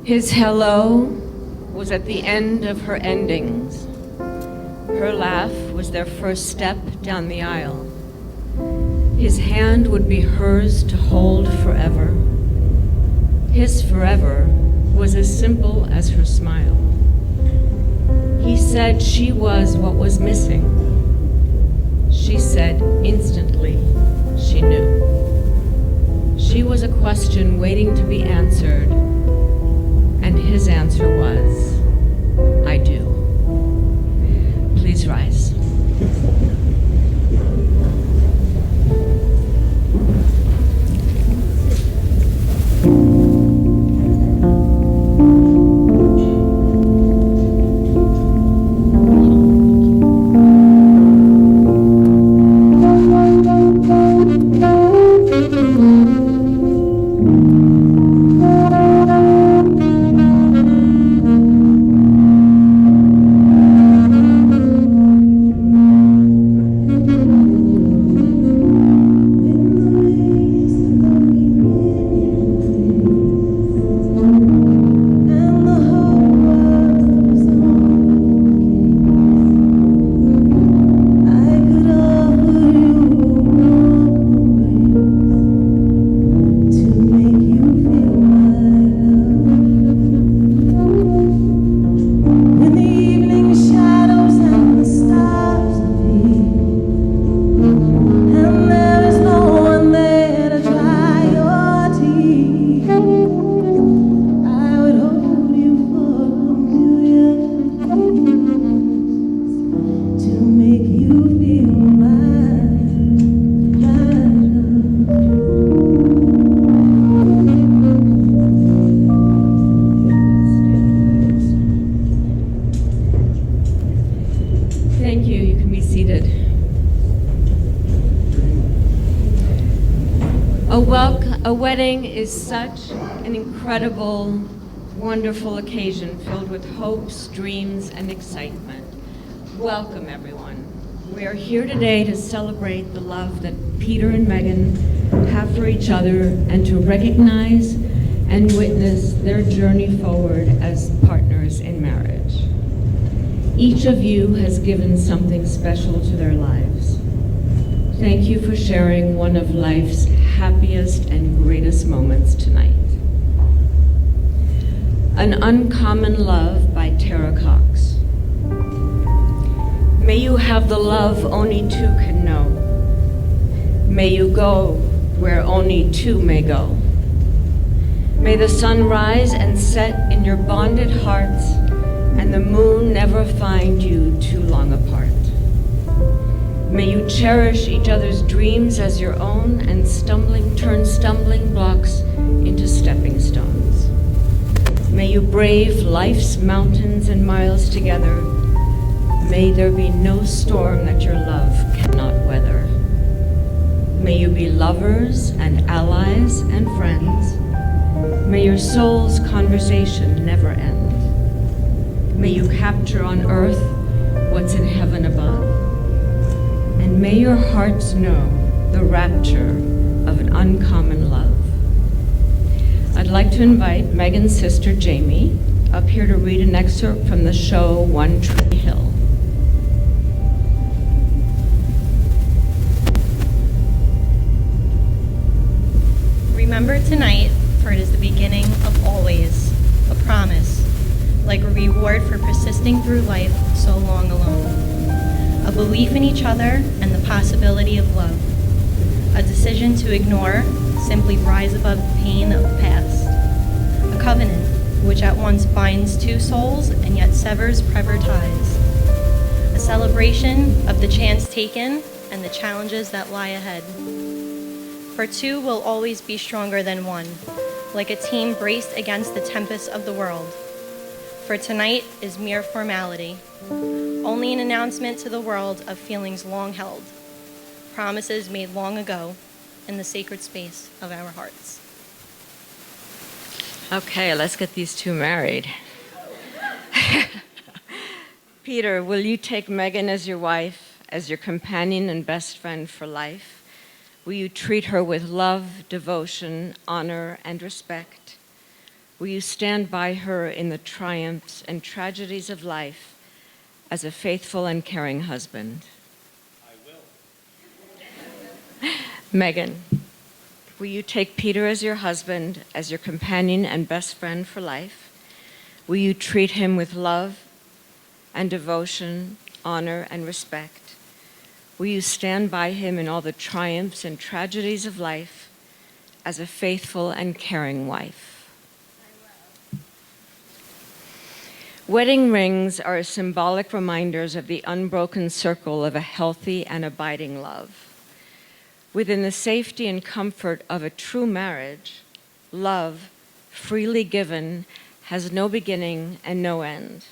His hello was at the end of her endings. Her laugh was their first step down the aisle. His hand would be hers to hold forever. His forever was as simple as her smile. He said she was what was missing. She said instantly she knew. She was a question waiting to be answered, and his answer was, I do. Please rise. Thank you. You can be seated. A wedding is such an incredible, wonderful occasion filled with hopes, dreams, and excitement. Welcome, everyone. We are here today to celebrate the love that Peter and Meaghan have for each other and to recognize and witness their journey forward as partners in marriage. Each of you has given something special to their lives. Thank you for sharing one of life's happiest and greatest moments tonight. An Uncommon Love by Tara Cox. May you have the love only two can know. May you go where only two may go. May the sun rise and set in your bonded hearts, and the moon never find you too long apart. May you cherish each other's dreams as your own and turn stumbling blocks into stepping stones. May you brave life's mountains and miles together. May there be no storm that your love cannot weather. May you be lovers and allies and friends. May your soul's conversation never end. May you capture on earth what's in heaven above. And may your hearts know the rapture of an uncommon love. I'd like to invite Meaghan's sister Jamie up here to read an excerpt from the show One Tree Hill. Remember tonight, for it is the beginning of always, a promise, like a reward for persisting through life so long alone. A belief in each other and the possibility of love. A decision to ignore, simply rise above the pain of the past. A covenant which at once binds two souls and yet severs forever ties. A celebration of the chance taken and the challenges that lie ahead. For two will always be stronger than one, like a team braced against the tempests of the world. For tonight is mere formality, only an announcement to the world of feelings long held, promises made long ago in the sacred space of our hearts. Okay, let's get these two married. Peter, will you take Meaghan as your wife, as your companion and best friend for life? Will you treat her with love, devotion, honor, and respect? Will you stand by her in the triumphs and tragedies of life as a faithful and caring husband? I will. Meaghan, will you take Peter as your husband, as your companion and best friend for life? Will you treat him with love and devotion, honor and respect? Will you stand by him in all the triumphs and tragedies of life as a faithful and caring wife? Wedding rings are symbolic reminders of the unbroken circle of a healthy and abiding love. Within the safety and comfort of a true marriage, love, freely given, has no beginning and no end.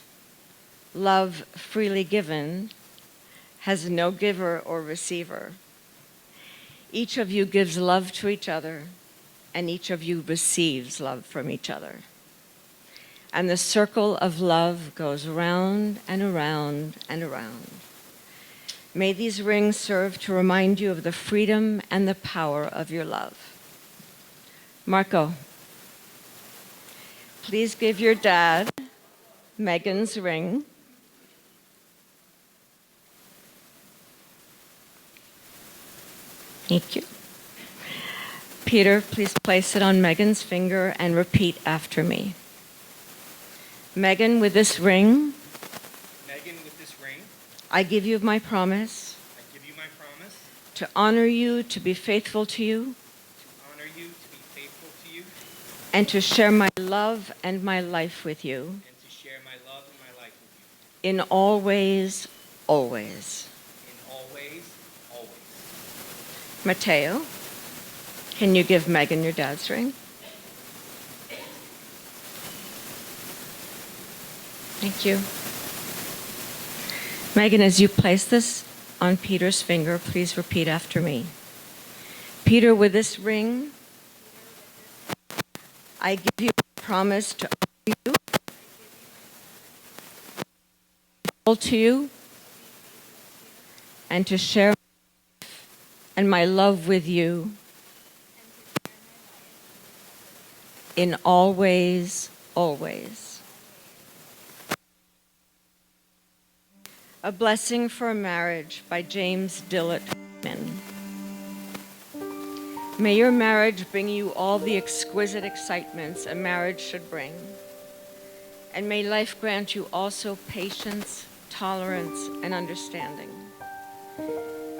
Love, freely given, has no giver or receiver. Each of you gives love to each other, and each of you receives love from each other. And the circle of love goes around and around and around. May these rings serve to remind you of the freedom and the power of your love. Marco, please give your dad Meaghan's ring. Thank you. Peter, please place it on Meaghan's finger and repeat after me. Meaghan, with this ring, I give you my promise. I give you my promise to honor you, to be faithful to you, and to share my love and my life with you. In all ways, always. Matteo, can you give Meaghan your dad's ring? Thank you. Meaghan, as you place this on Peter's finger, please repeat after me. Peter, with this ring, I give you a promise to honor you, to you, and to share and my love with you in all ways, always. A Blessing for a Marriage by James Dillett. May your marriage bring you all the exquisite excitements a marriage should bring. And may life grant you also patience, tolerance, and understanding.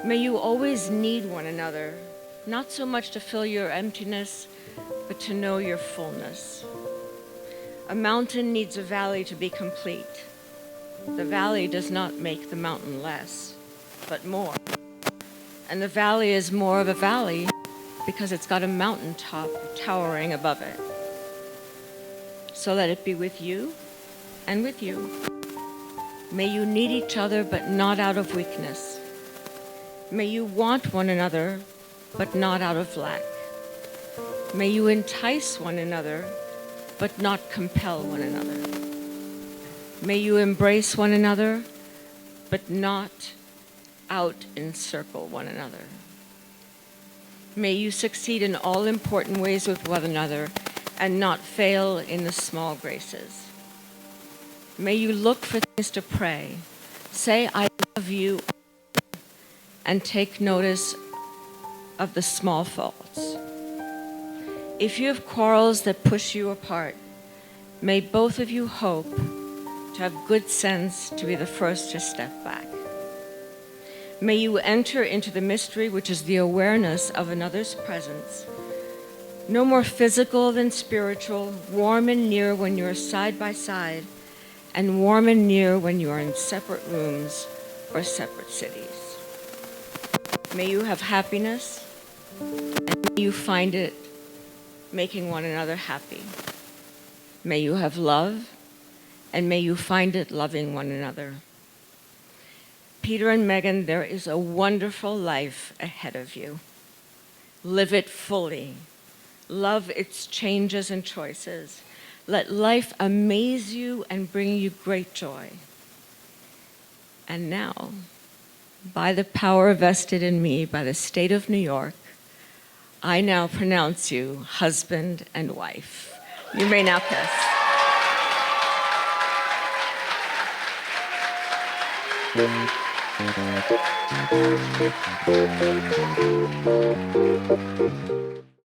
May you always need one another, not so much to fill your emptiness, but to know your fullness. A mountain needs a valley to be complete. The valley does not make the mountain less, but more. And the valley is more of a valley because it's got a mountaintop towering above it. So let it be with you and with you. May you need each other, but not out of weakness. May you want one another, but not out of lack. May you entice one another, but not compel one another. May you embrace one another, but not out-encircle one another. May you succeed in all important ways with one another and not fail in the small graces. May you look for things to pray, say, I love you, and take notice of the small faults. If you have quarrels that push you apart, may both of you hope to have good sense to be the first to step back. May you enter into the mystery, which is the awareness of another's presence. No more physical than spiritual, warm and near when you are side by side, and warm and near when you are in separate rooms or separate cities. May you have happiness, and may you find it making one another happy. May you have love, and may you find it loving one another. Peter and Meaghan, there is a wonderful life ahead of you. Live it fully. Love its changes and choices. Let life amaze you and bring you great joy. And now, by the power vested in me by the state of New York, I now pronounce you husband and wife. You may now kiss.